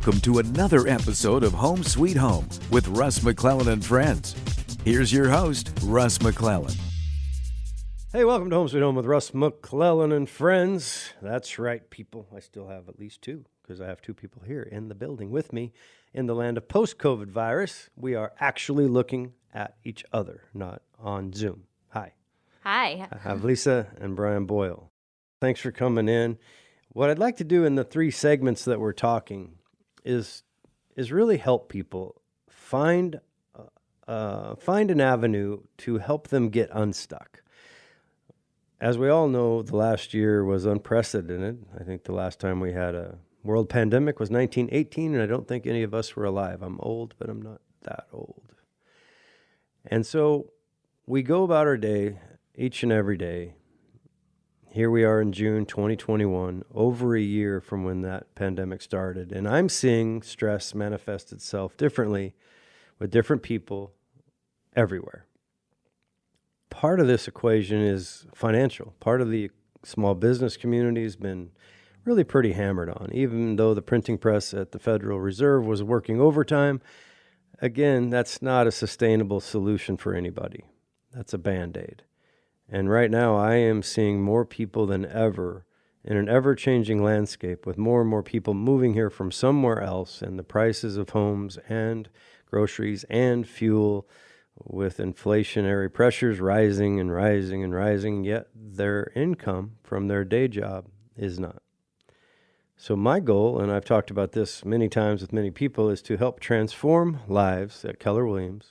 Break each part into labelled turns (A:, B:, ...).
A: Welcome to another episode of Home Sweet Home with Russ McClellan and Friends. Here's your host, Russ McClellan.
B: Hey, welcome to Home Sweet Home with Russ McClellan and Friends. That's right, people. I still have at least two because I have two people here in the building with me in the land of post-COVID virus. We are actually looking at each other, not on Zoom. Hi.
C: Hi.
B: I have Lisa and Brian Boyle. Thanks for coming in. What I'd like to do in the three segments that we're talking is really help people find an avenue to help them get unstuck. As we all know, the last year was unprecedented. I think the last time we had a world pandemic was 1918, and I don't think any of us were alive. I'm old, but I'm not that old. And so we go about our day each and every day. Here we are in June 2021, over a year from when that pandemic started. And I'm seeing stress manifest itself differently with different people everywhere. Part of this equation is financial. Part of the small business community has been really pretty hammered on. Even though the printing press at the Federal Reserve was working overtime, again, that's not a sustainable solution for anybody. That's a Band-Aid. And right now, I am seeing more people than ever in an ever-changing landscape with more and more people moving here from somewhere else, and the prices of homes and groceries and fuel with inflationary pressures rising and rising and rising, yet their income from their day job is not. So my goal, and I've talked about this many times with many people, is to help transform lives at Keller Williams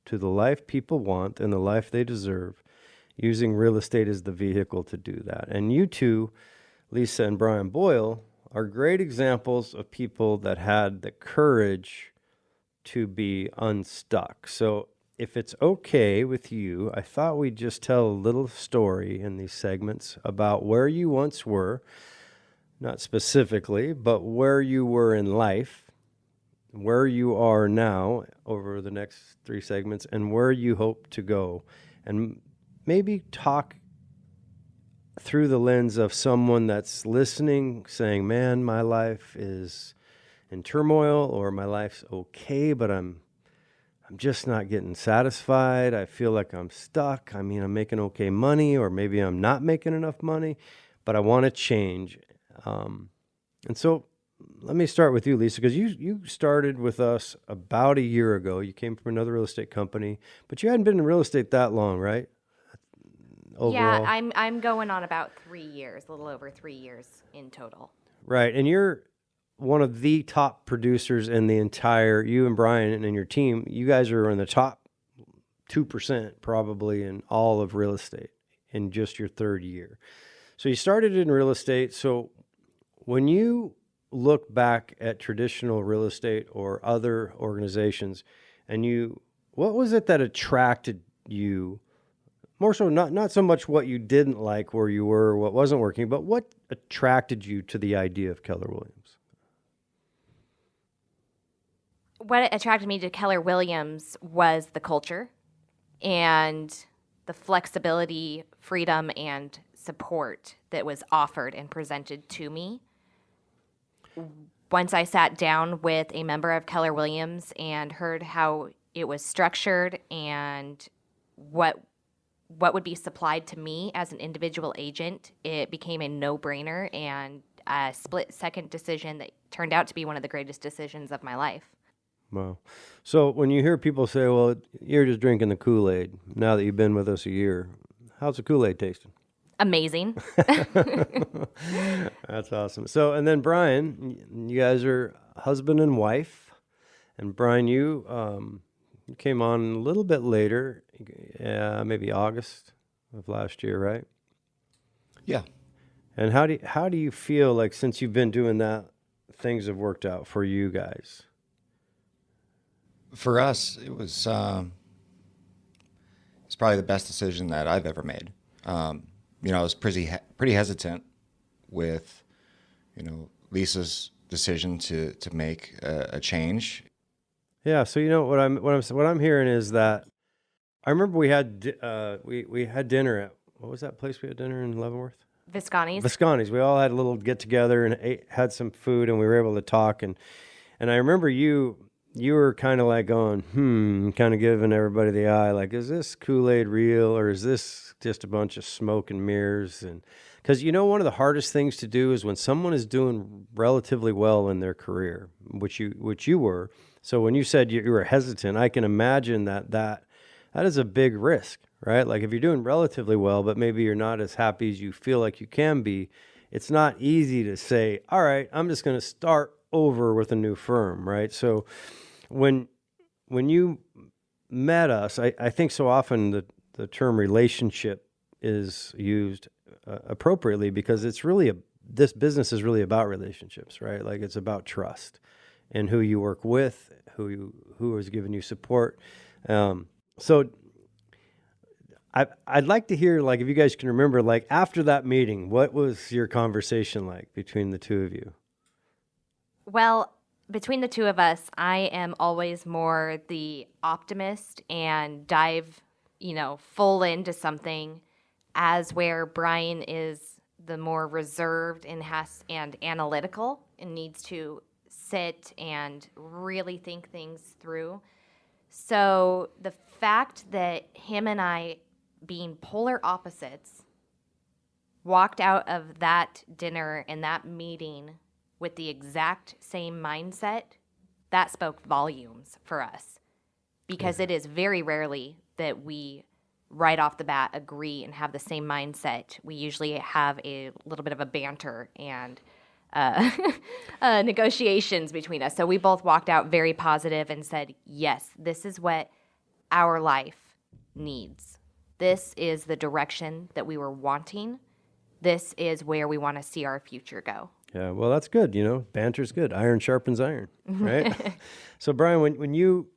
B: to the life people want and the life they deserve, using real estate as the vehicle to do that. And you two, Lisa and Brian Boyle, are great examples of people that had the courage to be unstuck. So if it's okay with you, I thought we'd just tell a little story in these segments about where you once were, not specifically, but where you were in life, where you are now over the next three segments, and where you hope to go. And maybe talk through the lens of someone that's listening, saying, man, my life is in turmoil, or my life's okay, but I'm just not getting satisfied. I feel like I'm stuck. I mean, I'm making okay money, or maybe I'm not making enough money, but I want to change. And so let me start with you, Lisa, because you started with us about a year ago. You came from another real estate company, but you hadn't been in real estate that long, right? Overall.
C: Yeah, I'm going on about 3 years, a little over 3 years in total.
B: Right, and you're one of the top producers in the entire, you and Brian and your team, you guys are in the top 2% probably in all of real estate in just your third year. So you started in real estate. So when you look back at traditional real estate or other organizations, and what was it that attracted you? More so, not so much what you didn't like where you were or what wasn't working, but what attracted you to the idea of Keller Williams?
C: What attracted me to Keller Williams was the culture and the flexibility, freedom, and support that was offered and presented to me. Once I sat down with a member of Keller Williams and heard how it was structured and what would be supplied to me as an individual agent, it became a no-brainer and a split-second decision that turned out to be one of the greatest decisions of my life.
B: Wow. So when you hear people say, well, you're just drinking the Kool-Aid, now that you've been with us a year, how's the Kool-Aid tasting?
C: Amazing.
B: That's awesome. So, and then Brian, you guys are husband and wife. And Brian, you came on a little bit later, maybe August of last year, right?
D: Yeah.
B: And how do you feel like since you've been doing that, things have worked out for you guys?
D: For us, it's probably the best decision that I've ever made. I was pretty hesitant with, Lisa's decision to make a change.
B: Yeah. So what I'm hearing is that I remember we had dinner at, what was that place we had dinner in Leavenworth?
C: Visconti's.
B: We all had a little get together and had some food, and we were able to talk. And And I remember you were kind of like going, kind of giving everybody the eye, like, is this Kool-Aid real or is this just a bunch of smoke and mirrors? And because, one of the hardest things to do is when someone is doing relatively well in their career, which you were. So when you said you were hesitant, I can imagine that is a big risk, right? Like if you're doing relatively well, but maybe you're not as happy as you feel like you can be, it's not easy to say, all right, I'm just going to start over with a new firm, right? So when you met us, I think so often the term relationship is used appropriately because it's really this business is really about relationships, right? Like it's about trust and who you work with, who is giving you support. So I'd like to hear, like, if you guys can remember, like after that meeting, what was your conversation like between the two of you?
C: Well, between the two of us, I am always more the optimist and dive, full into something, as where Brian is the more reserved and analytical and needs to sit and really think things through. So the fact that him and I, being polar opposites, walked out of that dinner and that meeting with the exact same mindset, that spoke volumes for us. Because it is very rarely that we right off the bat agree and have the same mindset. We usually have a little bit of a banter and negotiations between us. So we both walked out very positive and said, yes, this is what our life needs. This is the direction that we were wanting. This is where we want to see our future go.
B: Yeah, well, that's good. Banter's good. Iron sharpens iron, right? So, Brian, when you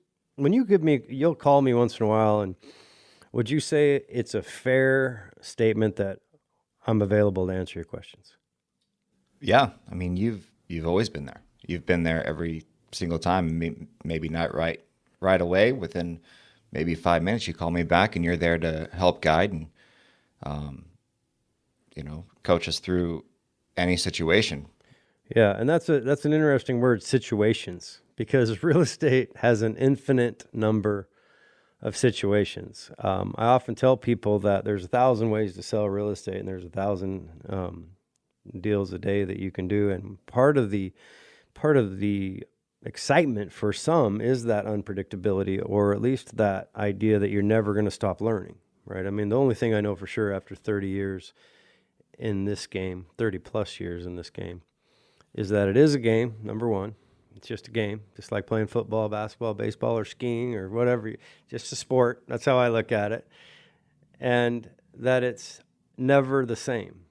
B: give me, you'll call me once in a while, and would you say it's a fair statement that I'm available to answer your questions?
D: Yeah, I mean, you've always been there. You've been there every single time. Maybe not right away. Within maybe 5 minutes, you call me back, and you're there to help guide and coach us through any situation.
B: Yeah, and that's an interesting word, situations, because real estate has an infinite number of situations. I often tell people that there's 1,000 ways to sell real estate, and there's 1,000 deals a day that you can do. And part of the excitement for some is that unpredictability, or at least that idea that you're never going to stop learning, right? I mean, the only thing I know for sure after 30 years in this game, 30 plus years in this game, is that it is a game, number one. It's just a game, just like playing football, basketball, baseball, or skiing, or whatever. Just a sport. That's how I look at it. And that it's never the same.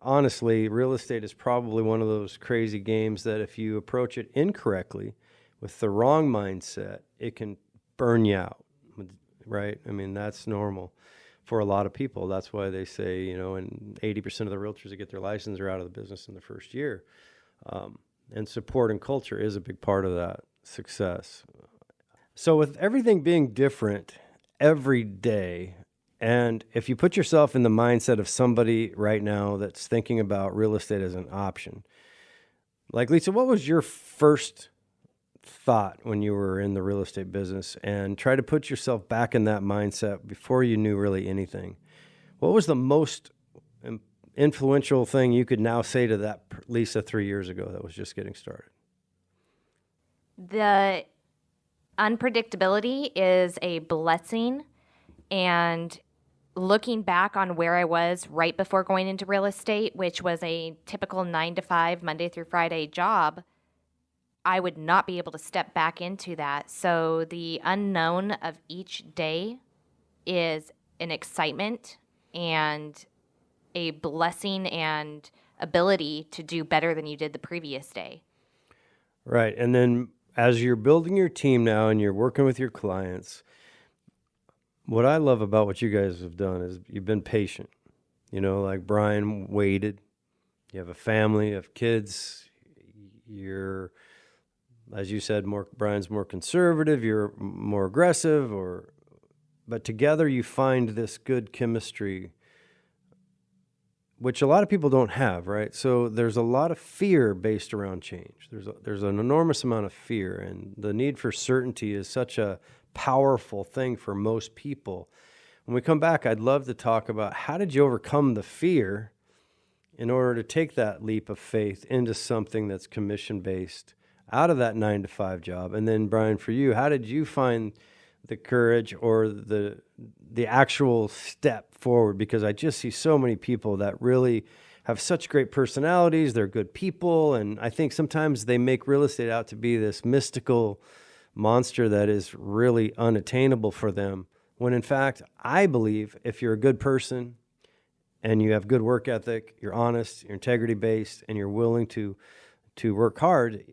B: Honestly, real estate is probably one of those crazy games that if you approach it incorrectly with the wrong mindset, it can burn you out, right? I mean, that's normal for a lot of people. That's why they say, and 80% of the realtors that get their license are out of the business in the first year. And support and culture is a big part of that success. So with everything being different every day, and if you put yourself in the mindset of somebody right now that's thinking about real estate as an option, like Lisa, what was your first thought when you were in the real estate business, and try to put yourself back in that mindset before you knew really anything? What was the most influential thing you could now say to that Lisa 3 years ago that was just getting started?
C: The unpredictability is a blessing, and looking back on where I was right before going into real estate, which was a typical 9-to-5 Monday through Friday job, I would not be able to step back into that. So the unknown of each day is an excitement and a blessing and ability to do better than you did the previous day.
B: Right. And then as you're building your team now and you're working with your clients, what I love about what you guys have done is you've been patient. Like Brian waited. You have a family, you have kids. You're, as you said, Brian's more conservative, you're more aggressive, but together you find this good chemistry which a lot of people don't have, right? So there's a lot of fear based around change. There's an enormous amount of fear, and the need for certainty is such a powerful thing for most people. When we come back, I'd love to talk about how did you overcome the fear in order to take that leap of faith into something that's commission-based out of that 9-to-5 job. And then, Brian, for you, how did you find the courage or the actual step forward? Because I just see so many people that really have such great personalities. They're good people. And I think sometimes they make real estate out to be this mystical monster that is really unattainable for them. When in fact, I believe if you're a good person and you have good work ethic, you're honest, you're integrity based, and you're willing to work hard,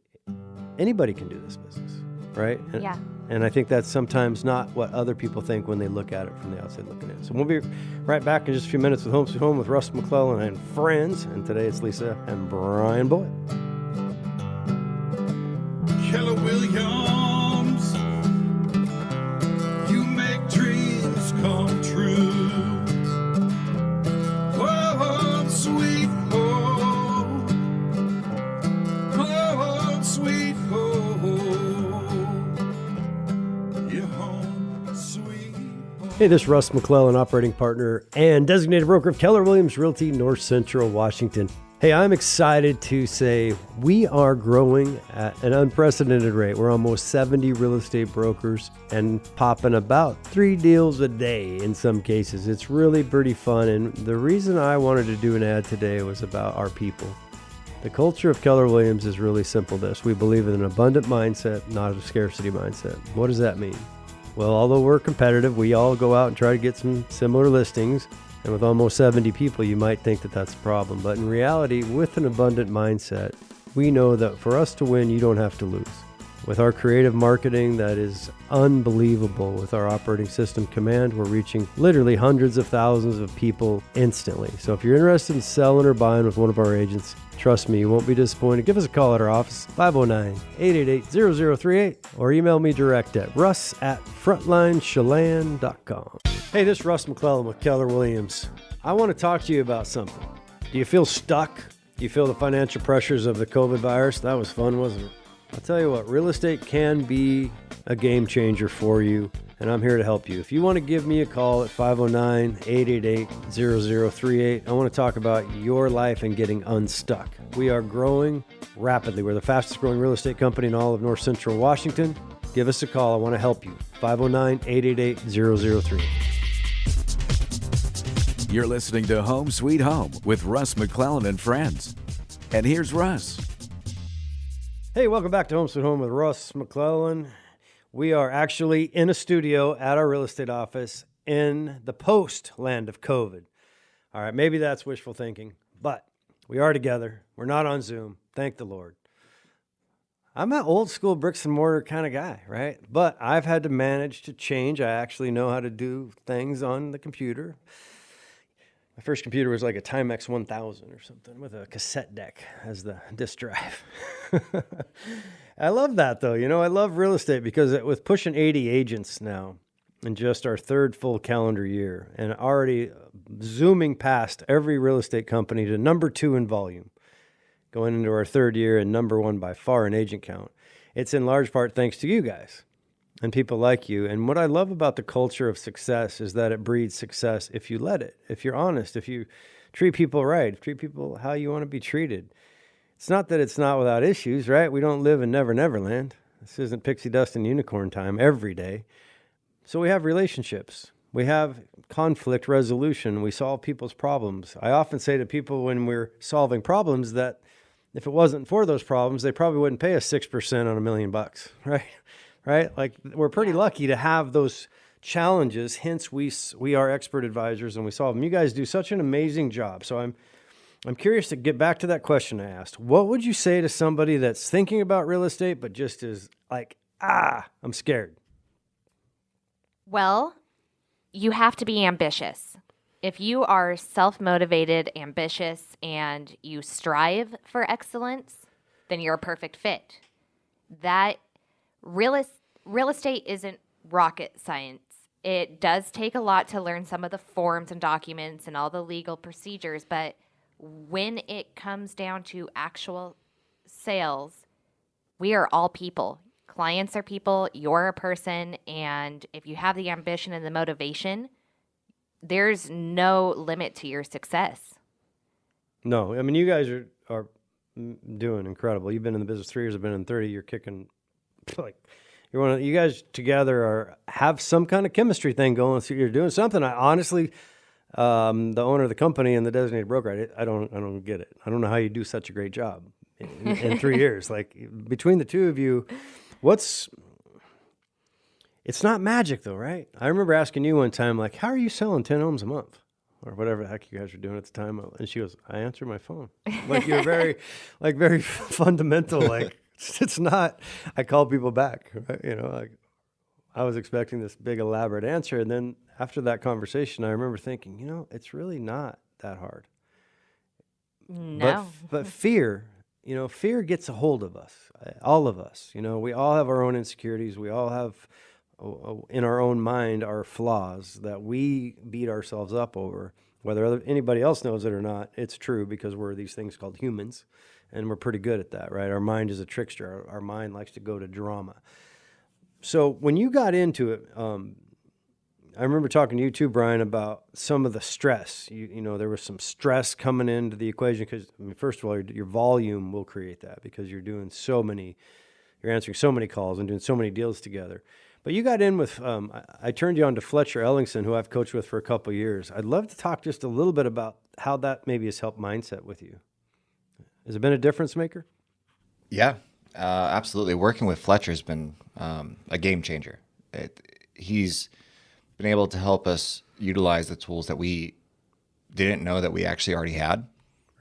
B: anybody can do this business, right?
C: Yeah.
B: And I think that's sometimes not what other people think when they look at it from the outside looking in. So we'll be right back in just a few minutes with Home Sweet Home with Russ McClellan and friends. And today it's Lisa and Brian Boyle.
E: Keller Williams, you make dreams come true. Oh, sweet home. Oh, sweet home. Your home, sweet home.
B: Hey, this is Russ McClellan, operating partner and designated broker of Keller Williams Realty, North Central Washington. Hey, I'm excited to say we are growing at an unprecedented rate. We're almost 70 real estate brokers and popping about 3 deals a day in some cases. It's really pretty fun. And the reason I wanted to do an ad today was about our people. The culture of Keller Williams is really simple this. We believe in an abundant mindset, not a scarcity mindset. What does that mean? Well, although we're competitive, we all go out and try to get some similar listings. And with almost 70 people, you might think that that's a problem. But in reality, with an abundant mindset, we know that for us to win, you don't have to lose. With our creative marketing that is unbelievable, with our operating system Command, we're reaching literally hundreds of thousands of people instantly. So if you're interested in selling or buying with one of our agents, trust me, you won't be disappointed. Give us a call at our office, 509-888-0038, or email me direct at russ@frontlinechelan.com. Hey, this is Russ McClellan with Keller Williams. I want to talk to you about something. Do you feel stuck? Do you feel the financial pressures of the COVID virus? That was fun, wasn't it? I'll tell you what, real estate can be a game changer for you, and I'm here to help you. If you want to give me a call at 509-888-0038, I want to talk about your life and getting unstuck. We are growing rapidly. We're the fastest growing real estate company in all of North Central Washington. Give us a call. I want to help you. 509-888-0038.
A: You're listening to Home Sweet Home with Russ McClellan and friends. And here's Russ.
B: Hey, welcome back to Home Sweet Home with Russ McClellan. We are actually in a studio at our real estate office in the post-land of COVID. All right, maybe that's wishful thinking, but we are together. We're not on Zoom. Thank the Lord. I'm an old school bricks and mortar kind of guy, right? But I've had to manage to change. I actually know how to do things on the computer. My first computer was like a Timex 1000 or something with a cassette deck as the disk drive. I love that though. You know, I love real estate because with pushing 80 agents now in just our third full calendar year and already zooming past every real estate company to number 2 in volume, going into our third year and number 1 by far in agent count, it's in large part thanks to you guys and people like you. And what I love about the culture of success is that it breeds success if you let it, if you're honest, if you treat people right, treat people how you want to be treated. It's not that it's not without issues, right? We don't live in Never Never Land. This isn't pixie dust and unicorn time every day. So we have relationships. We have conflict resolution. We solve people's problems. I often say to people when we're solving problems that if it wasn't for those problems, they probably wouldn't pay us 6% on $1 million, right? Right? Like we're pretty lucky to have those challenges. Hence, we are expert advisors and we solve them. You guys do such an amazing job. So I'm curious to get back to that question I asked. What would you say to somebody that's thinking about real estate but just is like, I'm scared?
C: Well, you have to be ambitious. If you are self-motivated, ambitious, and you strive for excellence, then you're a perfect fit. That real estate isn't rocket science. It does take a lot to learn some of the forms and documents and all the legal procedures, but when it comes down to actual sales, we are all people. Clients are people, you're a person, and if you have the ambition and the motivation, there's no limit to your success.
B: No, I mean, you guys are doing incredible. You've been in the business 3 years, I've been in 30. You're kicking, like, you guys together have some kind of chemistry thing going. So you're doing something. I honestly, the owner of the company and the designated broker, I don't get it. I don't know how you do such a great job in 3 years. Like, between the two of you, it's not magic though, right? I remember asking you one time, like, how are you selling 10 homes a month? Or whatever the heck you guys were doing at the time. And she goes, I answer my phone. Like, you're very fundamental. Like, it's not, I call people back, right? You know, like, I was expecting this big elaborate answer. And then after that conversation, I remember thinking, you know, it's really not that hard.
C: No.
B: But fear, you know, fear gets a hold of us, all of us. You know, we all have our own insecurities. We all have in our own mind our flaws that we beat ourselves up over. Whether anybody else knows it or not, it's true, because we're these things called humans, and we're pretty good at that, right? Our mind is a trickster. Our mind likes to go to drama. So when you got into it, I remember talking to you too, Brian, about some of the stress. You know, there was some stress coming into the equation because, I mean, first of all, your volume will create that because you're answering so many calls and doing so many deals together. But you got in with, I turned you on to Fletcher Ellingson, who I've coached with for a couple of years. I'd love to talk just a little bit about how that maybe has helped mindset with you. Has it been a difference maker?
D: Yeah, absolutely. Working with Fletcher has been a game changer. He's been able to help us utilize the tools that we didn't know that we actually already had.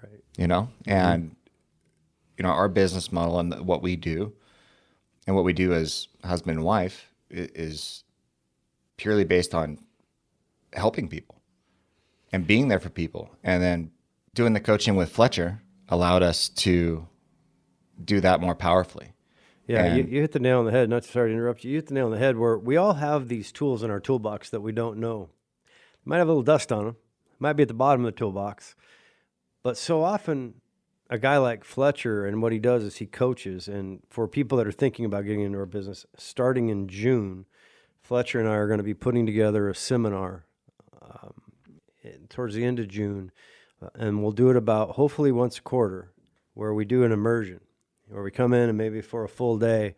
B: Right.
D: You know, and you know, our business model and what we do as husband and wife is purely based on helping people and being there for people. And then doing the coaching with Fletcher allowed us to do that more powerfully.
B: Yeah, you hit the nail on the head. Not sorry to interrupt you. You hit the nail on the head where we all have these tools in our toolbox that we don't know. Might have a little dust on them. Might be at the bottom of the toolbox. But so often, a guy like Fletcher, and what he does is he coaches. And for people that are thinking about getting into our business, starting in June, Fletcher and I are going to be putting together a seminar towards the end of June. And we'll do it about hopefully once a quarter, where we do an immersion, where we come in and maybe for a full day,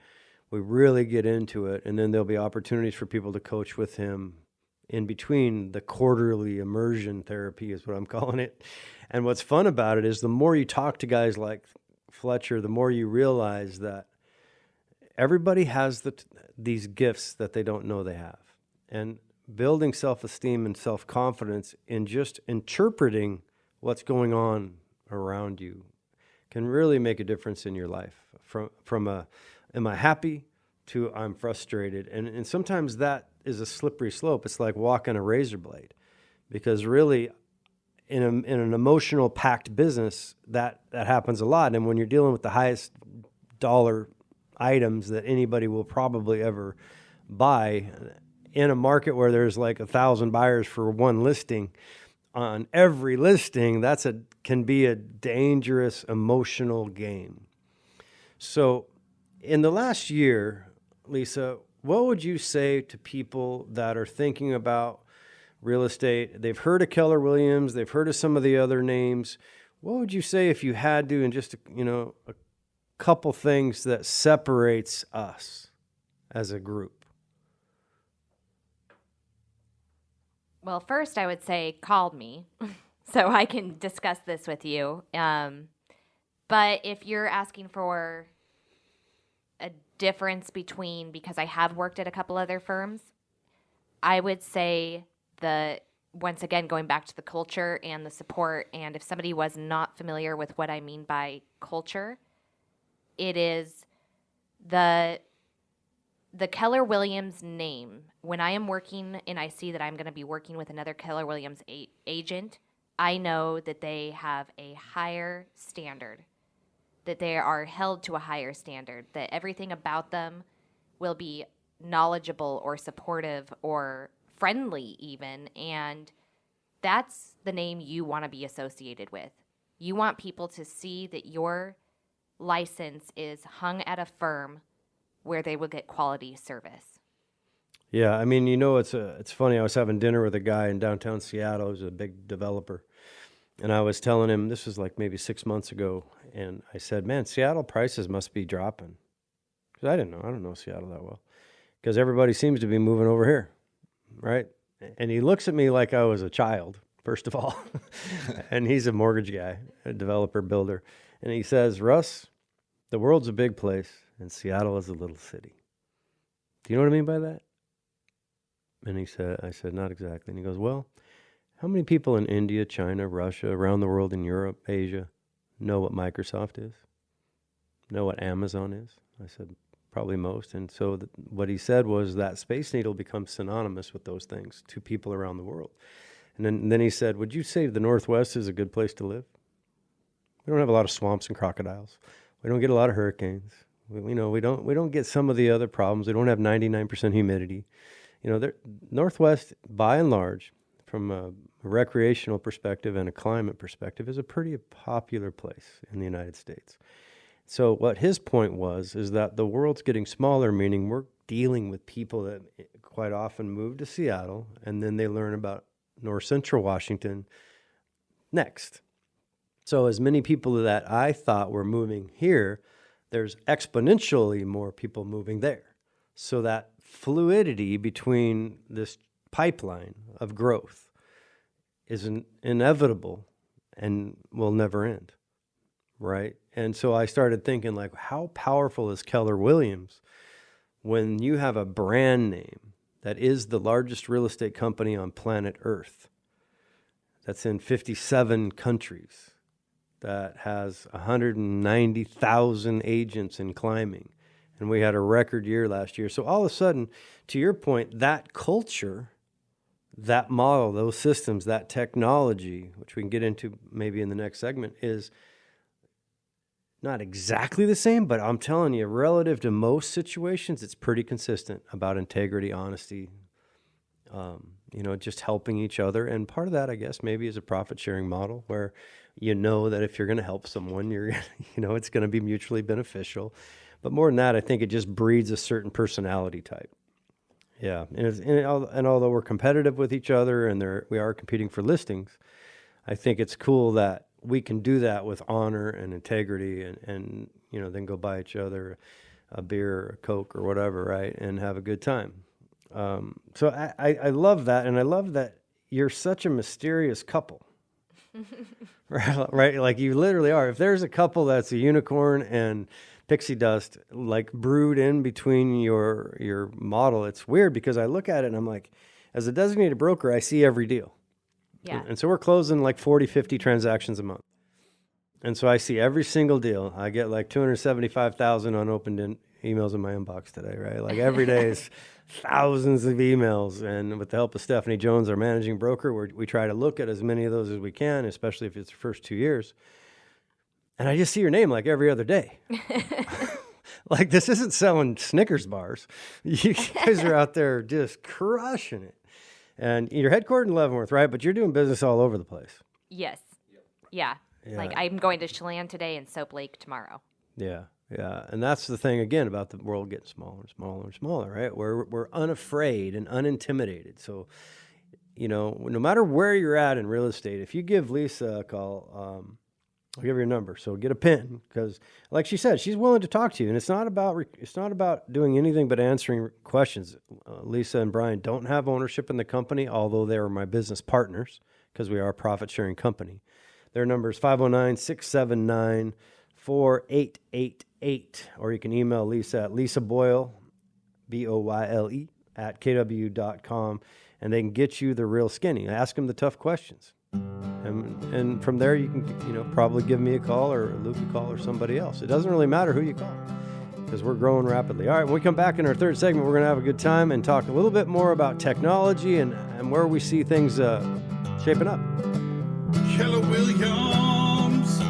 B: we really get into it. And then there'll be opportunities for people to coach with him in between the quarterly immersion therapy is what I'm calling it. And what's fun about it is the more you talk to guys like Fletcher, the more you realize that everybody has these gifts that they don't know they have. And building self-esteem and self-confidence in just interpreting what's going on around you can really make a difference in your life. From am I happy to I'm frustrated. And sometimes that is a slippery slope. It's like walking a razor blade, because really in an emotional packed business, that happens a lot. And when you're dealing with the highest dollar items that anybody will probably ever buy in a market where there's like 1,000 buyers for one listing, on every listing, can be a dangerous emotional game. So in the last year, Lisa, what would you say to people that are thinking about real estate? They've heard of Keller Williams, they've heard of some of the other names. What would you say if you had to, in just a couple things that separates us as a group?
C: Well, first I would say call me so I can discuss this with you. But if you're asking for a difference between, because I have worked at a couple other firms, I would say once again, going back to the culture and the support, and if somebody was not familiar with what I mean by culture, it is the Keller Williams name. When I am working and I see that I'm going to be working with another Keller Williams agent, I know that they have a higher standard, that they are held to a higher standard, that everything about them will be knowledgeable or supportive or friendly even, and that's the name you want to be associated with. You want people to see that your license is hung at a firm where they will get quality service.
B: Yeah, I mean, it's funny. I was having dinner with a guy in downtown Seattle who's a big developer, and I was telling him, this was like maybe 6 months ago, and I said, man, Seattle prices must be dropping. Because I don't know Seattle that well, because everybody seems to be moving over here, right? And he looks at me like I was a child, first of all, and he's a mortgage guy, a developer, builder, and he says, Russ, the world's a big place, and Seattle is a little city. Do you know what I mean by that? And I said, not exactly. And he goes, well, how many people in India, China, Russia, around the world, in Europe, Asia, know what Microsoft is? Know what Amazon is? I said, probably most. And so what he said was that Space Needle becomes synonymous with those things to people around the world. And then he said, would you say the Northwest is a good place to live? We don't have a lot of swamps and crocodiles. We don't get a lot of hurricanes. We don't get some of the other problems. We don't have 99% humidity. Northwest, by and large, from a recreational perspective and a climate perspective, is a pretty popular place in the United States. So what his point is that the world's getting smaller, meaning we're dealing with people that quite often move to Seattle, and then they learn about North Central Washington next. So as many people that I thought were moving here, there's exponentially more people moving there. So that fluidity between this pipeline of growth is inevitable and will never end, right? And so I started thinking, like, how powerful is Keller Williams when you have a brand name that is the largest real estate company on planet Earth, that's in 57 countries, that has 190,000 agents in climbing. And we had a record year last year. So all of a sudden, to your point, that culture, that model, those systems, that technology, which we can get into maybe in the next segment, is not exactly the same, but I'm telling you, relative to most situations, it's pretty consistent about integrity, honesty, just helping each other. And part of that, I guess, maybe is a profit-sharing model where that if you're going to help someone, it's going to be mutually beneficial. But more than that, I think it just breeds a certain personality type. Yeah, and although we're competitive with each other and we are competing for listings, I think it's cool that we can do that with honor and integrity, and then go buy each other a beer or a Coke or whatever, right, and have a good time. So I love that, and I love that you're such a mysterious couple. Right? Like you literally are. If there's a couple that's a unicorn and pixie dust, like brewed in between your model, it's weird because I look at it and I'm like, as a designated broker, I see every deal.
C: Yeah.
B: And so we're closing like 40, 50 transactions a month. And so I see every single deal. I get like 275,000 unopened emails in my inbox today, right? Like every day is thousands of emails. And with the help of Stephanie Jones, our managing broker, we try to look at as many of those as we can, especially if it's the first 2 years. And I just see your name like every other day. Like this isn't selling Snickers bars. You guys are out there just crushing it. And you're headquartered in Leavenworth, right? But you're doing business all over the place.
C: Yes. Yeah. Like I'm going to Chelan today and Soap Lake tomorrow.
B: Yeah. And that's the thing, again, about the world getting smaller and smaller and smaller, right? We're unafraid and unintimidated. So, no matter where you're at in real estate, if you give Lisa a call, I'll give her your number. So get a pen, because like she said, she's willing to talk to you. And it's not about doing anything but answering questions. Lisa and Brian don't have ownership in the company, although they are my business partners, because we are a profit-sharing company. Their number is 509-679-4888, or you can email Lisa at Lisa Boyle, Boyle, at kw.com, and they can get you the real skinny. Ask them the tough questions. And from there, you can, probably give me a call or Luke a call or somebody else. It doesn't really matter who you call, because we're growing rapidly. All right, when we come back in our third segment, we're going to have a good time and talk a little bit more about technology and where we see things shaping up.
E: Keller Williams,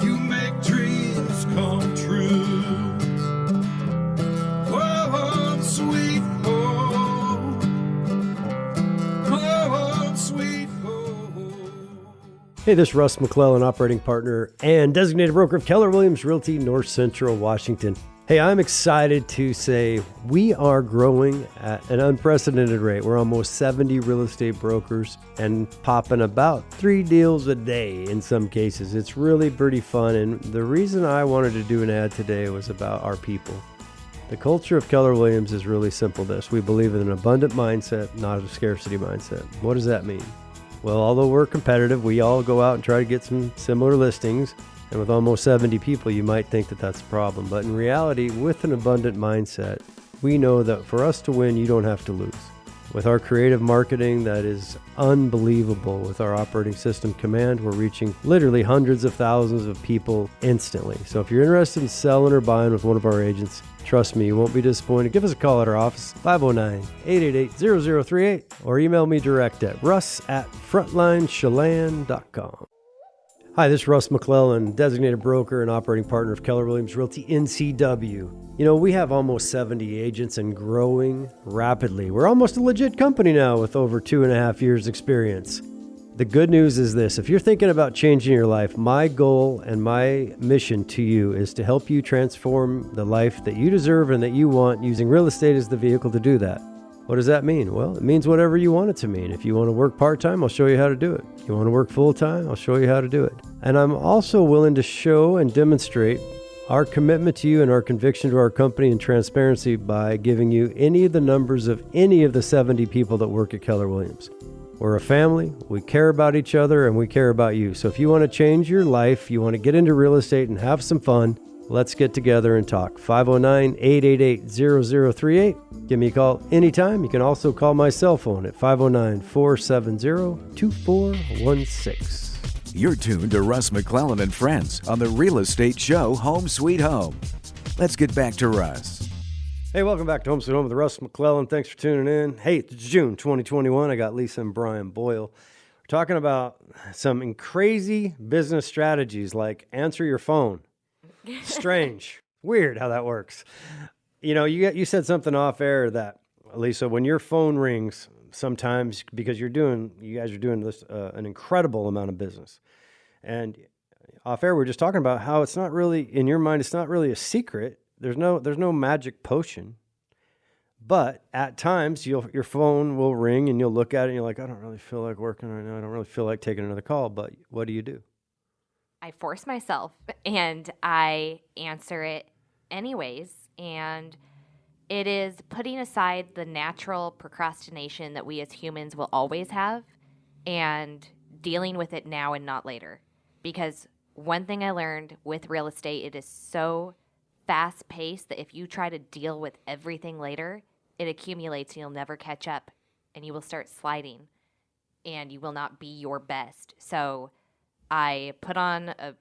E: you make dreams come true. Home sweet home. Home sweet home.
B: Hey, this is Russ McClellan, operating partner and designated broker of Keller Williams Realty, North Central Washington. Hey, I'm excited to say we are growing at an unprecedented rate. We're almost 70 real estate brokers and popping about 3 deals a day in some cases. It's really pretty fun. And the reason I wanted to do an ad today was about our people. The culture of Keller Williams is really simple this. We believe in an abundant mindset, not a scarcity mindset. What does that mean? Well, although we're competitive, we all go out and try to get some similar listings. And with almost 70 people, you might think that that's a problem. But in reality, with an abundant mindset, we know that for us to win, you don't have to lose. With our creative marketing that is unbelievable, with our operating system Command, we're reaching literally hundreds of thousands of people instantly. So if you're interested in selling or buying with one of our agents, trust me, you won't be disappointed. Give us a call at our office, 509-888-0038, or email me direct at russ@frontlinechelan.com. Hi, this is Russ McClellan, designated broker and operating partner of Keller Williams Realty NCW. You know, we have almost 70 agents and growing rapidly. We're almost a legit company now with over 2.5 years experience. The good news is this: if you're thinking about changing your life, my goal and my mission to you is to help you transform the life that you deserve and that you want, using real estate as the vehicle to do that. What does that mean? Well, it means whatever you want it to mean. If you want to work part-time, I'll show you how to do it. If you want to work full-time, I'll show you how to do it. And I'm also willing to show and demonstrate our commitment to you and our conviction to our company and transparency by giving you any of the numbers of any of the 70 people that work at Keller Williams. We're a family, we care about each other, and we care about you. So if you want to change your life, you want to get into real estate and have some fun, let's get together and talk. 509-888-0038. Give me a call anytime. You can also call my cell phone at 509-470-2416.
A: You're tuned to Russ McClellan and Friends on the Real Estate Show Home Sweet Home. Let's get back to Russ.
B: Hey, welcome back to Home Sweet Home with Russ McClellan. Thanks for tuning in. Hey, it's June 2021. I got Lisa and Brian Boyle. We're talking about some crazy business strategies like answer your phone. Strange. Weird how that works. You know, you said something off air that, Lisa, when your phone rings, sometimes because you guys are doing this an incredible amount of business, and off air we're just talking about how it's not really, in your mind, it's not really a secret. There's no magic potion, but at times your phone will ring and you'll look at it and you're like, I don't really feel like working right now. I don't really feel like taking another call. But what do?
C: I force myself and I answer it anyways. And it is putting aside the natural procrastination that we as humans will always have and dealing with it now and not later. Because one thing I learned with real estate, it is so fast paced that if you try to deal with everything later, it accumulates and you'll never catch up and you will start sliding and you will not be your best. So I put on a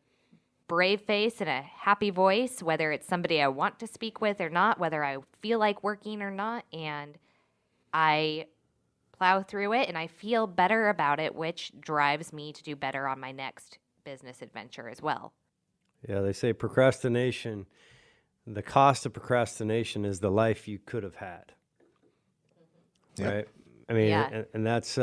C: brave face and a happy voice, whether it's somebody I want to speak with or not, whether I feel like working or not, and I plow through it and I feel better about it, which drives me to do better on my next business adventure as well.
B: Yeah, they say procrastination, the cost of procrastination is the life you could have had. Mm-hmm. Right? I mean, yeah. and that's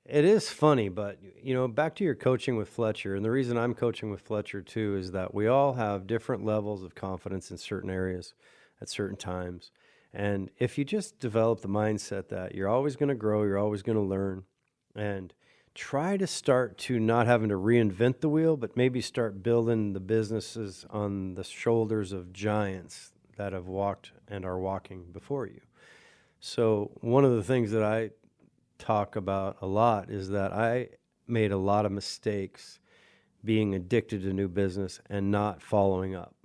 B: it is funny, but, you know, back to your coaching with Fletcher, and the reason I'm coaching with Fletcher too is that we all have different levels of confidence in certain areas at certain times. And if you just develop the mindset that you're always going to grow, you're always going to learn, and try to start to not having to reinvent the wheel, but maybe start building the businesses on the shoulders of giants that have walked and are walking before you. So one of the things that I talk about a lot is that I made a lot of mistakes being addicted to new business and not following up.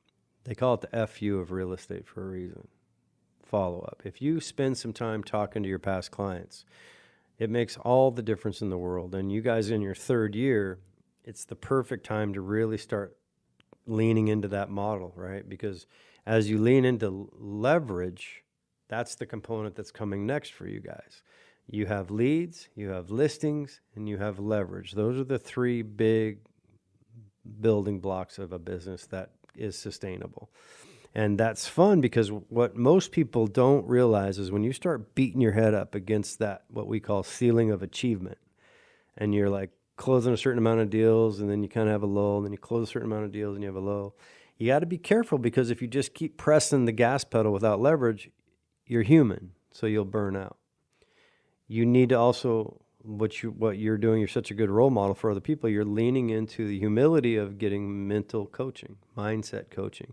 B: They call it the FU of real estate for a reason. Follow up. If you spend some time talking to your past clients, it makes all the difference in the world. And you guys in your third year, it's the perfect time to really start leaning into that model, right? Because as you lean into leverage, that's the component that's coming next for you guys. You have leads, you have listings, and you have leverage. Those are the three big building blocks of a business that is sustainable. And that's fun because what most people don't realize is when you start beating your head up against that, what we call ceiling of achievement, and you're like closing a certain amount of deals, and then you kind of have a lull, and then you close a certain amount of deals and you have a low. You got to be careful, because if you just keep pressing the gas pedal without leverage, you're human, so you'll burn out. You need to also, what you're doing, you're such a good role model for other people. You're leaning into the humility of getting mental coaching, mindset coaching.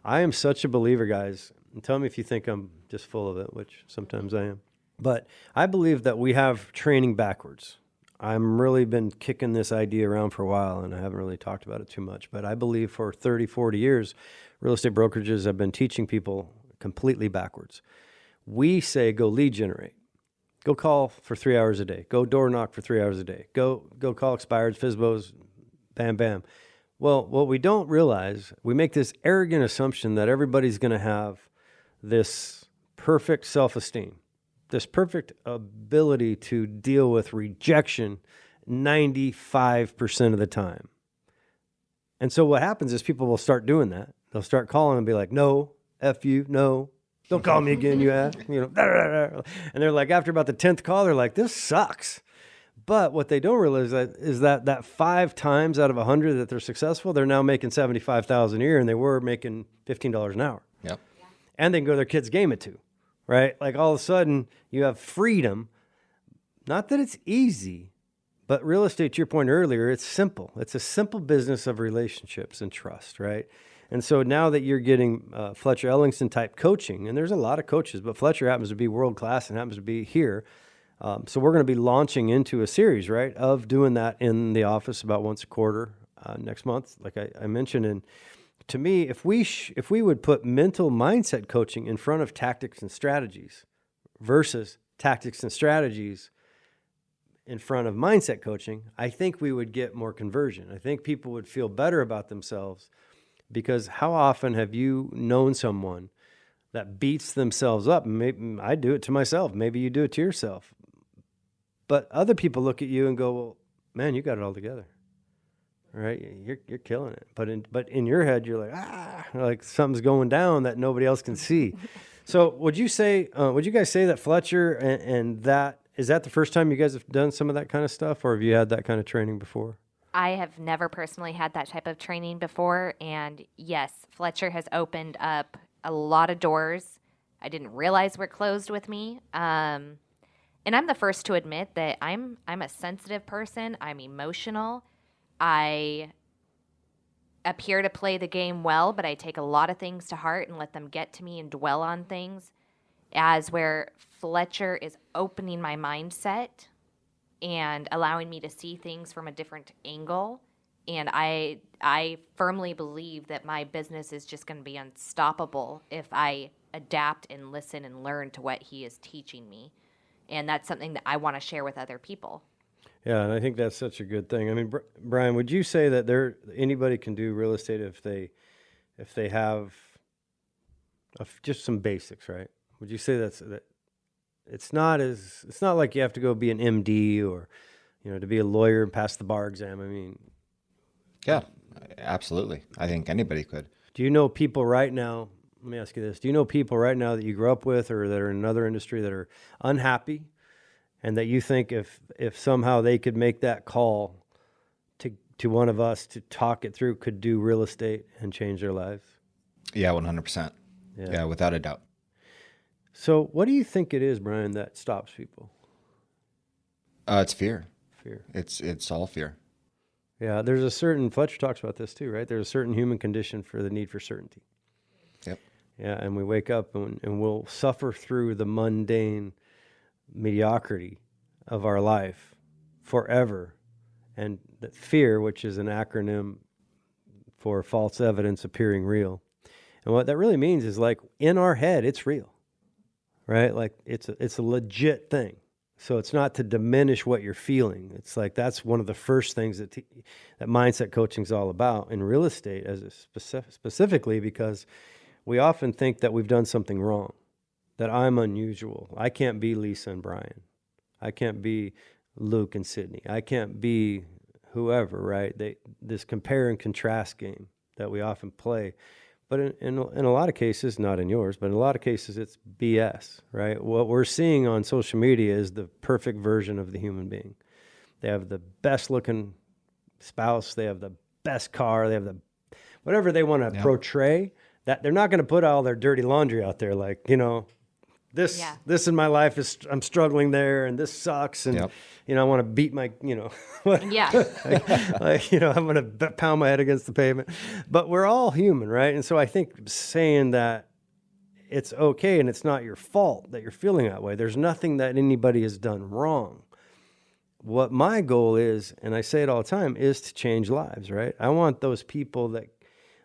B: I am such a believer, guys, and tell me if you think I'm just full of it, which sometimes I am. But I believe that we have training backwards. I'm really been kicking this idea around for a while, and I haven't really talked about it too much. But I believe for 30, 40 years, real estate brokerages have been teaching people completely backwards. We say go lead generate. Go call for 3 hours a day. Go door knock for 3 hours a day. Go call expireds, FSBOs, bam, bam. Well, what we don't realize, we make this arrogant assumption that everybody's going to have this perfect self-esteem, this perfect ability to deal with rejection 95% of the time. And so what happens is people will start doing that. They'll start calling and be like, no, F you, no. Don't call me again, you ass. And they're like, after about the 10th call, they're like, this sucks. But what they don't realize is that 5 times out of 100 that they're successful, they're now making $75,000 a year, and they were making $15 an hour.
D: Yep.
B: And they can go to their kids' game at 2, right? Like all of a sudden you have freedom. Not that it's easy, but real estate, to your point earlier, it's simple. It's a simple business of relationships and trust, right? And so now that you're getting Fletcher Ellingson type coaching, and there's a lot of coaches, but Fletcher happens to be world-class and happens to be here. So we're going to be launching into a series, right, of doing that in the office about once a quarter next month, like I mentioned. And to me, if we would put mental mindset coaching in front of tactics and strategies versus tactics and strategies in front of mindset coaching, I think we would get more conversion. I think people would feel better about themselves. Because how often have you known someone that beats themselves up? Maybe I do it to myself. Maybe you do it to yourself. But other people look at you and go, well, man, you got it all together. Right? You're killing it. But in your head, you're like something's going down that nobody else can see. So would you guys say that Fletcher and that, is that the first time you guys have done some of that kind of stuff, or have you had that kind of training before?
C: I have never personally had that type of training before. And yes, Fletcher has opened up a lot of doors I didn't realize were closed with me. And I'm the first to admit that I'm a sensitive person. I'm emotional. I appear to play the game well, but I take a lot of things to heart and let them get to me and dwell on things. As where Fletcher is opening my mindset and allowing me to see things from a different angle. And I firmly believe that my business is just going to be unstoppable if I adapt and listen and learn to what he is teaching me. And that's something that I want to share with other people.
B: Yeah, and I think that's such a good thing. I mean, Brian, would you say that anybody can do real estate if they have just some basics, right? Would you say that it's not like you have to go be an MD or, to be a lawyer and pass the bar exam? I mean,
D: yeah, absolutely. I think anybody could.
B: Do you know people right now? Let me ask you this: do you know people right now that you grew up with or that are in another industry that are unhappy, and that you think if somehow they could make that call to one of us to talk it through, could do real estate and change their lives?
D: Yeah, 100%. Yeah, without a doubt.
B: So what do you think it is, Brian, that stops people?
D: It's fear.
B: Fear.
D: It's all fear.
B: Yeah, there's a certain, Fletcher talks about this too, right? There's a certain human condition for the need for certainty.
D: Yep.
B: Yeah, and we wake up and we'll suffer through the mundane mediocrity of our life forever. And that fear, which is an acronym for false evidence appearing real. And what that really means is, like, in our head, it's real, right? Like it's a legit thing. So it's not to diminish what you're feeling. It's like that's one of the first things that mindset coaching is all about in real estate, specifically because we often think that we've done something wrong, that I'm unusual. I can't be Lisa and Brian. I can't be Luke and Sydney. I can't be whoever, right? This compare and contrast game that we often play. But in a lot of cases, not in yours, but in a lot of cases, it's BS, right? What we're seeing on social media is the perfect version of the human being. They have the best looking spouse. They have the best car. They have the whatever they want to portray. That they're not going to put all their dirty laundry out there. Like, this in my life is, I'm struggling there, and this sucks. And, I want to beat my, I'm going to pound my head against the pavement. But we're all human, right? And so I think saying that it's okay and it's not your fault that you're feeling that way. There's nothing that anybody has done wrong. What my goal is, and I say it all the time, is to change lives, right? I want those people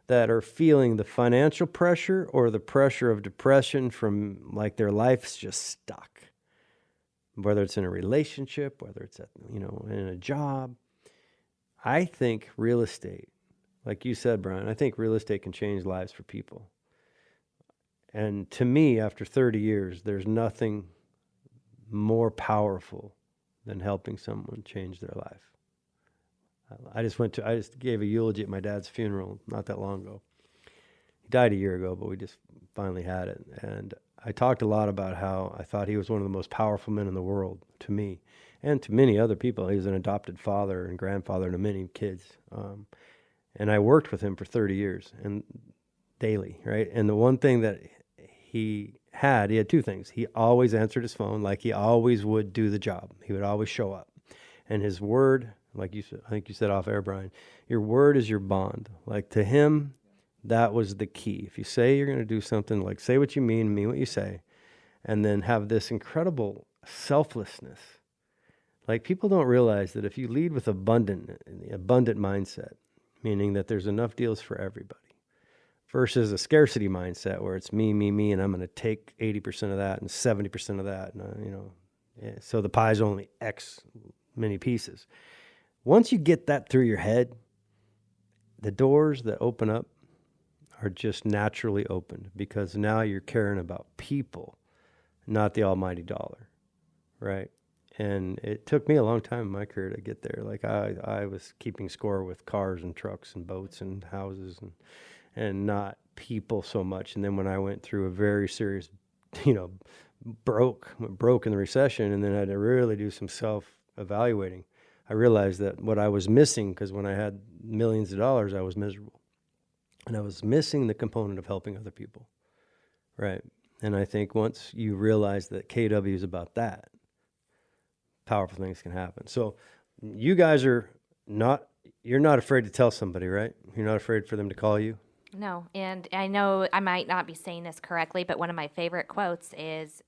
B: that are feeling the financial pressure or the pressure of depression from like their life's just stuck. Whether it's in a relationship, whether it's in a job. I think real estate, like you said, Brian, I think real estate can change lives for people. And to me, after 30 years, there's nothing more powerful than helping someone change their life. I just gave a eulogy at my dad's funeral not that long ago. He died a year ago, but we just finally had it. And I talked a lot about how I thought he was one of the most powerful men in the world to me and to many other people. He was an adopted father and grandfather to many kids. And I worked with him for 30 years and daily, right? And the one thing that he had two things. He always answered his phone, like he always would do the job. He would always show up. And his word, like you said, I think you said off air, Brian, your word is your bond. Like to him, that was the key. If you say you're going to do something, like say what you mean what you say, and then have this incredible selflessness. Like people don't realize that if you lead with abundant mindset, meaning that there's enough deals for everybody, versus a scarcity mindset where it's me, and I'm going to take 80% of that and 70% of that, and so the pie's only X many pieces. Once you get that through your head, the doors that open up are just naturally opened because now you're caring about people, not the almighty dollar, right? And it took me a long time in my career to get there. Like I was keeping score with cars and trucks and boats and houses and not people so much. And then when I went through a very serious, broke in the recession, and then I had to really do some self-evaluating, I realized that what I was missing, because when I had millions of dollars, I was miserable. And I was missing the component of helping other people, right? And I think once you realize that KW is about that, powerful things can happen. So you guys you're not afraid to tell somebody, right? You're not afraid for them to call you?
C: No, and I know I might not be saying this correctly, but one of my favorite quotes is,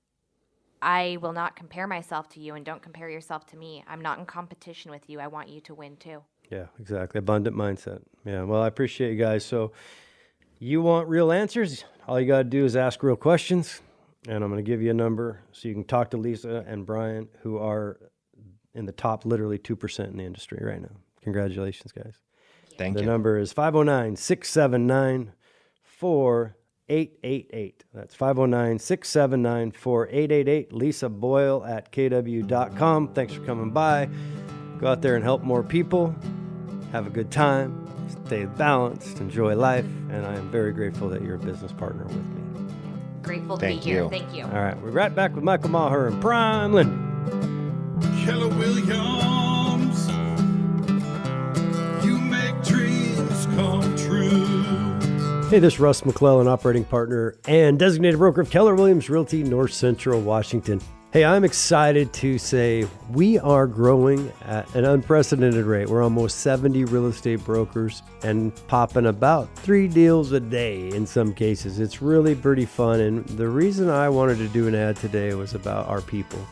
C: I will not compare myself to you, and don't compare yourself to me. I'm not in competition with you. I want you to win too. Yeah,
B: exactly. Abundant mindset. Yeah, well, I appreciate you guys. So you want real answers? All you got to do is ask real questions, and I'm going to give you a number so you can talk to Lisa and Brian, who are in the top literally 2% in the industry right now. Congratulations, guys.
D: Thank you.
B: The number is 509-679-4888. That's 509-679-4888. Lisa Boyle at kw.com. Thanks for coming by. Go out there and help more people. Have a good time. Stay balanced. Enjoy life. And I am very grateful that you're a business partner with me.
C: Grateful to be here. Thank you.
B: All right. We're right back with Michael Maher and PrimeLending.
E: Keller Williams, you make dreams come true.
B: Hey, this is Russ McClellan, operating partner and designated broker of Keller Williams Realty, North Central Washington. Hey, I'm excited to say we are growing at an unprecedented rate. We're almost 70 real estate brokers and popping about 3 deals a day in some cases. It's really pretty fun. And the reason I wanted to do an ad today was about our people.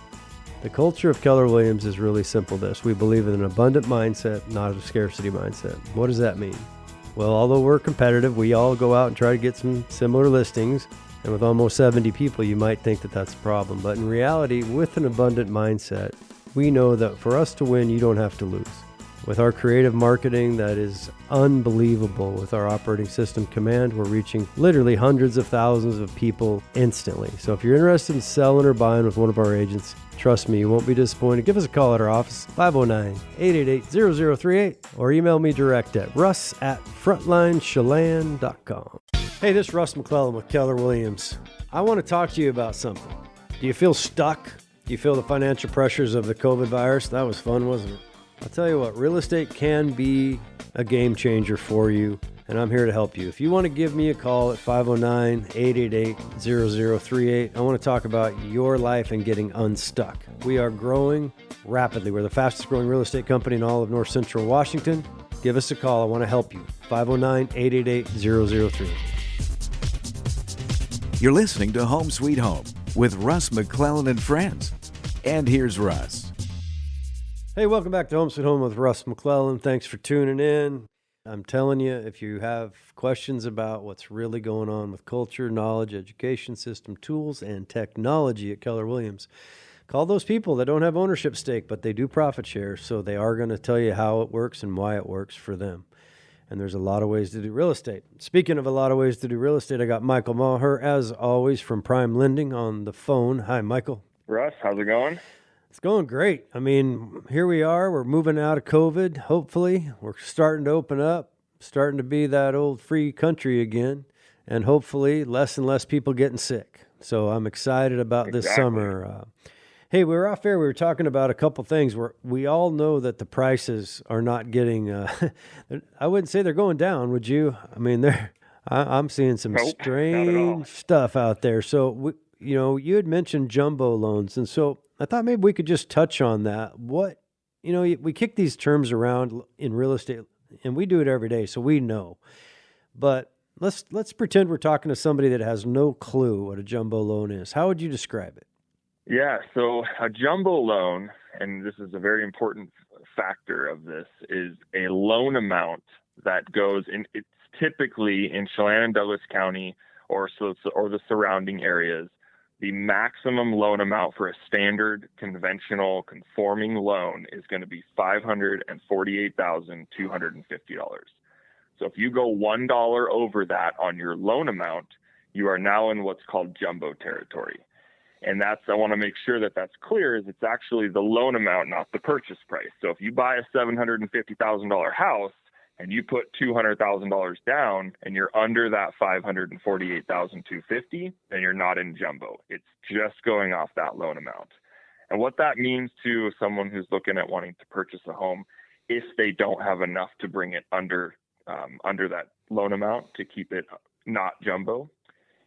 B: The culture of Keller Williams is really simple this. We believe in an abundant mindset, not a scarcity mindset. What does that mean? Well, although we're competitive, we all go out and try to get some similar listings. And with almost 70 people, you might think that that's a problem. But in reality, with an abundant mindset, we know that for us to win, you don't have to lose. With our creative marketing that is unbelievable, with our operating system Command, we're reaching literally hundreds of thousands of people instantly. So if you're interested in selling or buying with one of our agents, trust me, you won't be disappointed. Give us a call at our office, 509-888-0038, or email me direct at russ@frontlinechelan.com. Hey, this is Russ McClellan with Keller Williams. I want to talk to you about something. Do you feel stuck? Do you feel the financial pressures of the COVID virus? That was fun, wasn't it? I'll tell you what, real estate can be a game changer for you, and I'm here to help you. If you want to give me a call at 509-888-0038, I want to talk about your life and getting unstuck. We are growing rapidly. We're the fastest growing real estate company in all of North Central Washington. Give us a call. I want to help you. 509-888-0038.
A: You're listening to Home Sweet Home with Russ McClellan and Friends. And here's Russ.
B: Hey, welcome back to Home Sweet Home with Russ McClellan. Thanks for tuning in. I'm telling you, if you have questions about what's really going on with culture, knowledge, education system, tools, and technology at Keller Williams, call those people that don't have ownership stake, but they do profit share, so they are going to tell you how it works and why it works for them. And there's a lot of ways to do real estate. Speaking of a lot of ways to do real estate, I got Michael Maher, as always, from PrimeLending on the phone. Hi, Michael.
F: Russ, how's it going?
B: It's going great. I mean, here we are. We're moving out of COVID, hopefully. We're starting to open up, starting to be that old free country again, and hopefully less and less people getting sick. So I'm excited about this summer. Hey, we were off air. We were talking about a couple things where we all know that the prices are not getting, I wouldn't say they're going down, would you? I mean, I'm seeing some strange stuff out there. So, you had mentioned jumbo loans, and so I thought maybe we could just touch on that. We kick these terms around in real estate, and we do it every day, so we know. But let's pretend we're talking to somebody that has no clue what a jumbo loan is. How would you describe it?
F: Yeah, so a jumbo loan, and this is a very important factor of this, is a loan amount that goes in. It's typically in Chelan and Douglas County or the surrounding areas. The maximum loan amount for a standard, conventional, conforming loan is going to be $548,250. So if you go $1 over that on your loan amount, you are now in what's called jumbo territory. And I want to make sure that that's clear, is it's actually the loan amount, not the purchase price. So if you buy a $750,000 house and you put $200,000 down and you're under that $548,250, then you're not in jumbo. It's just going off that loan amount. And what that means to someone who's looking at wanting to purchase a home, if they don't have enough to bring it under that loan amount to keep it not jumbo,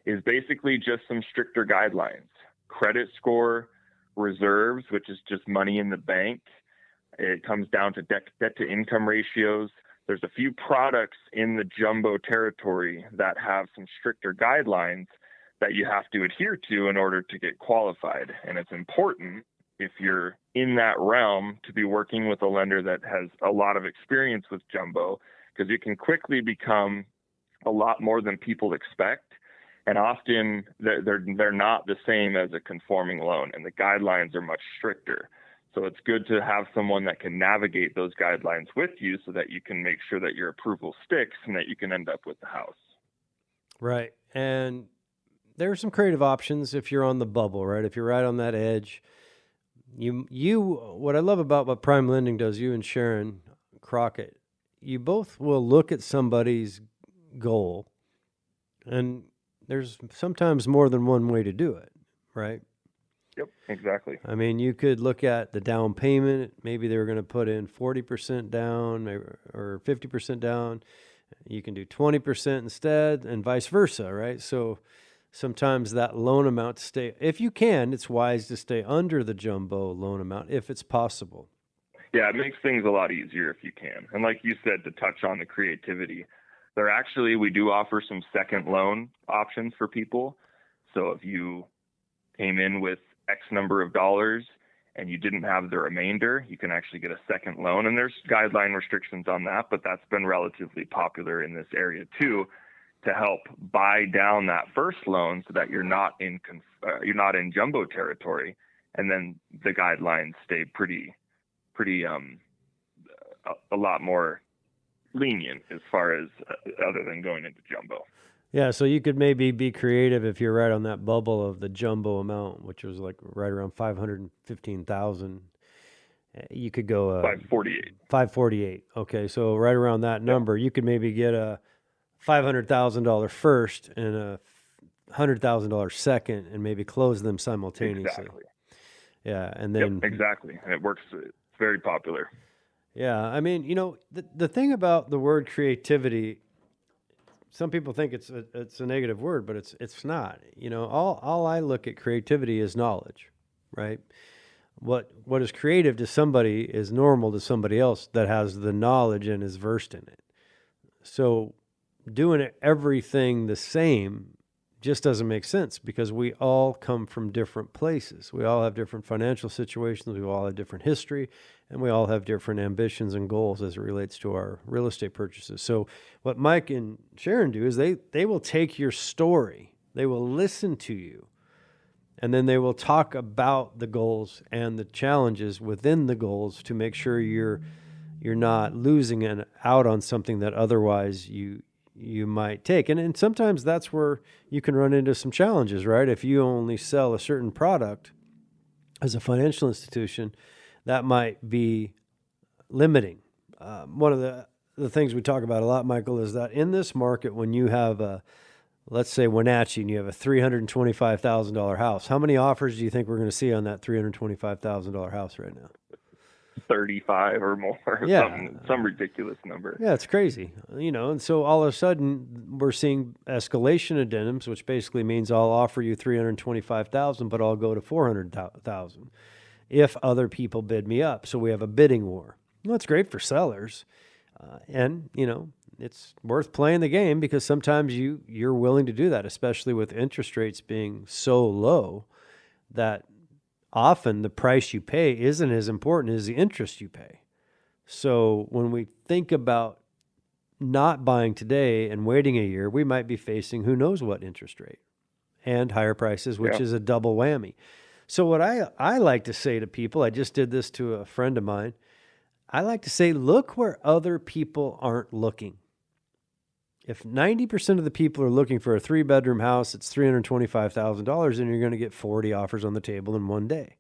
F: is basically just some stricter guidelines. Credit score, reserves, which is just money in the bank. It comes down to debt to income ratios. There's a few products in the jumbo territory that have some stricter guidelines that you have to adhere to in order to get qualified. And it's important, if you're in that realm, to be working with a lender that has a lot of experience with jumbo, because it can quickly become a lot more than people expect. And often they're not the same as a conforming loan, and the guidelines are much stricter. So it's good to have someone that can navigate those guidelines with you so that you can make sure that your approval sticks and that you can end up with the house.
B: Right. And there are some creative options if you're on the bubble, right? If you're right on that edge. What I love about what PrimeLending does, you and Sharon Crockett, you both will look at somebody's goal, and there's sometimes more than one way to do it, right?
F: Yep, exactly.
B: I mean, you could look at the down payment. Maybe they were going to put in 40% down or 50% down. You can do 20% instead, and vice versa, right? So sometimes that loan amount if you can, it's wise to stay under the jumbo loan amount if it's possible.
F: Yeah, it makes things a lot easier if you can. And like you said, to touch on the creativity, we do offer some second loan options for people. So if you came in with X number of dollars and you didn't have the remainder, you can actually get a second loan. And there's guideline restrictions on that, but that's been relatively popular in this area too, to help buy down that first loan so that you're not in jumbo territory. And then the guidelines stay pretty a lot more lenient as far as other than going into jumbo.
B: Yeah, so you could maybe be creative if you're right on that bubble of the jumbo amount, which was like right around $515,000. You could go
F: 548.
B: 548. Okay, so right around that number, you could maybe get a $500,000 first and a $100,000 second, and maybe close them simultaneously.
F: Exactly.
B: Yeah, and then
F: exactly, and it works. It's very popular.
B: Yeah, I mean, the thing about the word creativity, some people think it's a negative word, but it's not. All I look at creativity is knowledge, right? What is creative to somebody is normal to somebody else that has the knowledge and is versed in it. So doing everything the same just doesn't make sense because we all come from different places. We all have different financial situations. We all have different history, and we all have different ambitions and goals as it relates to our real estate purchases. So what Mike and Sharon do is they will take your story, they will listen to you, and then they will talk about the goals and the challenges within the goals to make sure you're not losing out on something that otherwise you might take. And sometimes that's where you can run into some challenges, right? If you only sell a certain product as a financial institution, that might be limiting. One of the things we talk about a lot, Michael, is that in this market, when you have let's say Wenatchee, and you have a $325,000 house, how many offers do you think we're going to see on that $325,000 house right now?
F: 35 or more, some ridiculous number.
B: Yeah, it's crazy, and so all of a sudden we're seeing escalation addendums, which basically means I'll offer you $325,000, but I'll go to $400,000 if other people bid me up. So we have a bidding war. Well, it's great for sellers, and it's worth playing the game because sometimes you're willing to do that, especially with interest rates being so low that often the price you pay isn't as important as the interest you pay. So when we think about not buying today and waiting a year, we might be facing who knows what interest rate and higher prices, which is a double whammy. So what I like to say to people, I just did this to a friend of mine, I like to say, look where other people aren't looking. If 90% of the people are looking for a 3-bedroom house, it's $325,000, and you're going to get 40 offers on the table in one day.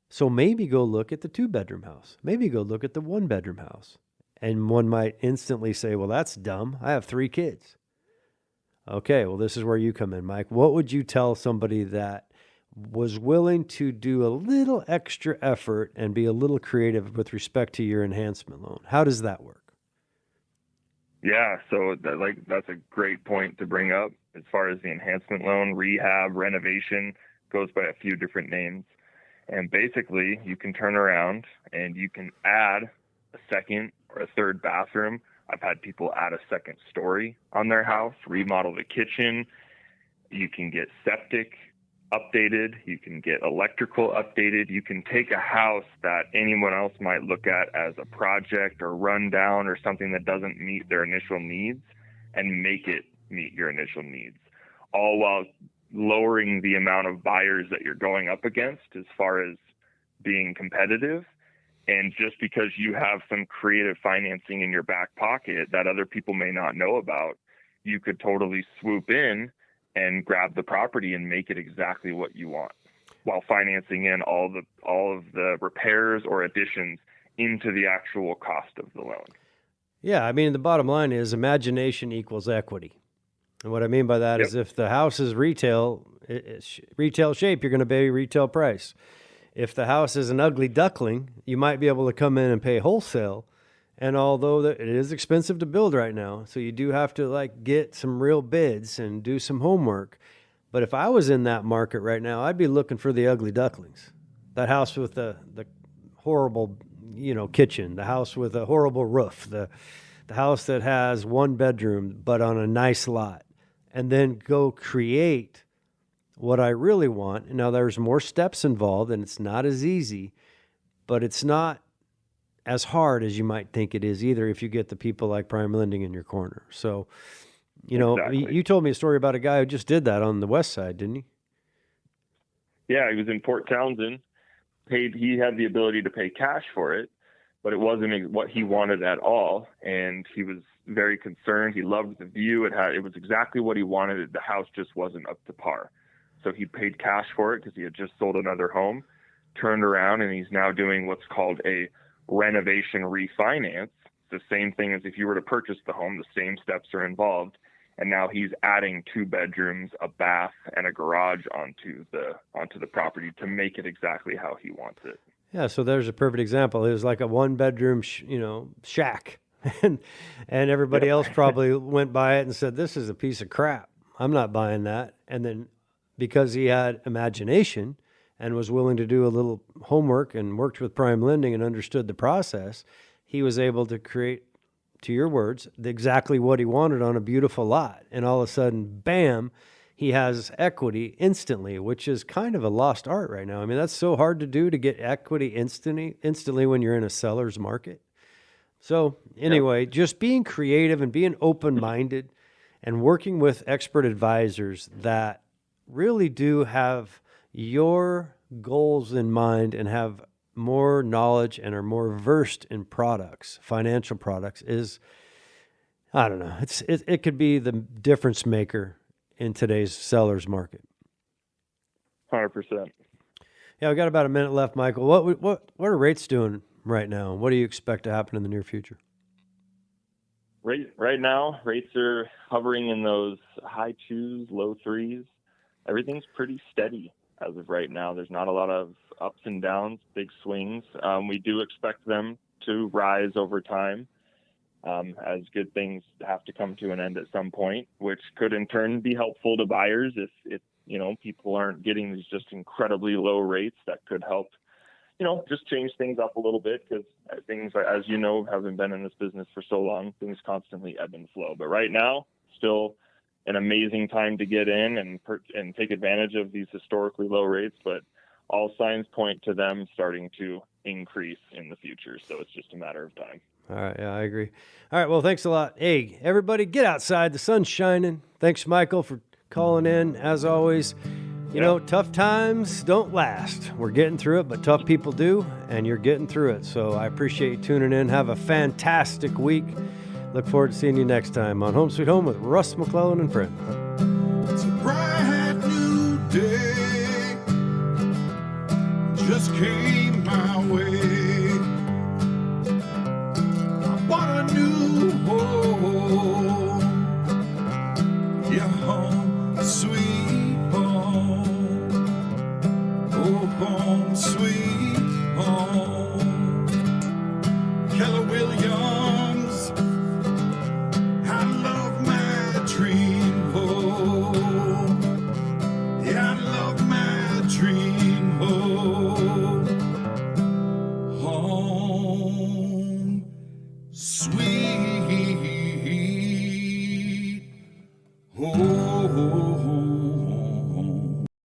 B: So maybe go look at the 2-bedroom house. Maybe go look at the 1-bedroom house. And one might instantly say, well, that's dumb. I have 3 kids. Okay, well, this is where you come in, Mike. What would you tell somebody that was willing to do a little extra effort and be a little creative with respect to your enhancement loan? How does that work?
F: Yeah, so that's a great point to bring up. As far as the enhancement loan, rehab, renovation, goes by a few different names. And basically, you can turn around and you can add a second or a third bathroom. I've had people add a second story on their house, remodel the kitchen. You can get septic updated. You can get electrical updated. You can take a house that anyone else might look at as a project or rundown or something that doesn't meet their initial needs and make it meet your initial needs, all while lowering the amount of buyers that you're going up against as far as being competitive. And just because you have some creative financing in your back pocket that other people may not know about, you could totally swoop in and grab the property and make it exactly what you want, while financing in all of the repairs or additions into the actual cost of the loan.
B: Yeah, I mean, the bottom line is imagination equals equity. And what I mean by that is if the house is retail shape, you're going to pay retail price. If the house is an ugly duckling, you might be able to come in and pay wholesale. And although it is expensive to build right now, so you do have to get some real bids and do some homework. But if I was in that market right now, I'd be looking for the ugly ducklings. That house with the horrible, kitchen, the house with a horrible roof, the house that has 1 bedroom but on a nice lot, and then go create what I really want. Now there's more steps involved and it's not as easy, but it's not as hard as you might think it is either if you get the people like PrimeLending in your corner. So, exactly. You told me a story about a guy who just did that on the west side, didn't he?
F: Yeah, he was in Port Townsend. He had the ability to pay cash for it, but it wasn't what he wanted at all. And he was very concerned. He loved the view. It was exactly what he wanted. The house just wasn't up to par. So he paid cash for it because he had just sold another home, turned around, and he's now doing what's called a renovation refinance. The same thing as if you were to purchase the home, the same steps are involved. And now he's adding 2 bedrooms, a bath, and a garage onto the property to make it exactly how he wants it.
B: Yeah, so there's a perfect example. It was like a one-bedroom, shack, and everybody else probably went by it and said, "This is a piece of crap. I'm not buying that." And then, because he had imagination and was willing to do a little homework and worked with PrimeLending and understood the process, he was able to create, to your words, exactly what he wanted on a beautiful lot. And all of a sudden, bam, he has equity instantly, which is kind of a lost art right now. I mean, that's so hard to do, to get equity instantly when you're in a seller's market. So anyway, just being creative and being open-minded and working with expert advisors that really do have your goals in mind and have more knowledge and are more versed in products, financial products, is, I don't know, it could be the difference maker in today's seller's market.
F: 100%.
B: Yeah, we got about a minute left, Michael. What are rates doing right now? What do you expect to happen in the near future?
F: Right now, rates are hovering in those high 2s, low 3s. Everything's pretty steady as of right now. There's not a lot of ups and downs, big swings. We do expect them to rise over time, as good things have to come to an end at some point, which could in turn be helpful to buyers if people aren't getting these just incredibly low rates. That could help, just change things up a little bit, because things, as you know, having been in this business for so long, things constantly ebb and flow. But right now, still an amazing time to get in and take advantage of these historically low rates, but all signs point to them starting to increase in the future. So it's just a matter of time.
B: All right. Yeah, I agree. All right. Well, thanks a lot. Hey, everybody, get outside. The sun's shining. Thanks, Michael, for calling in. As always, tough times don't last. We're getting through it, but tough people do, and you're getting through it. So I appreciate you tuning in. Have a fantastic week. Look forward to seeing you next time on Home Sweet Home with Russ McClellan and Friends.
E: It's a bright new day, just came my way. I bought a new home, yeah, home sweet home, oh, home sweet home. Keller Williams, I love my dream home. Yeah, I love my dream home. Home, sweet home.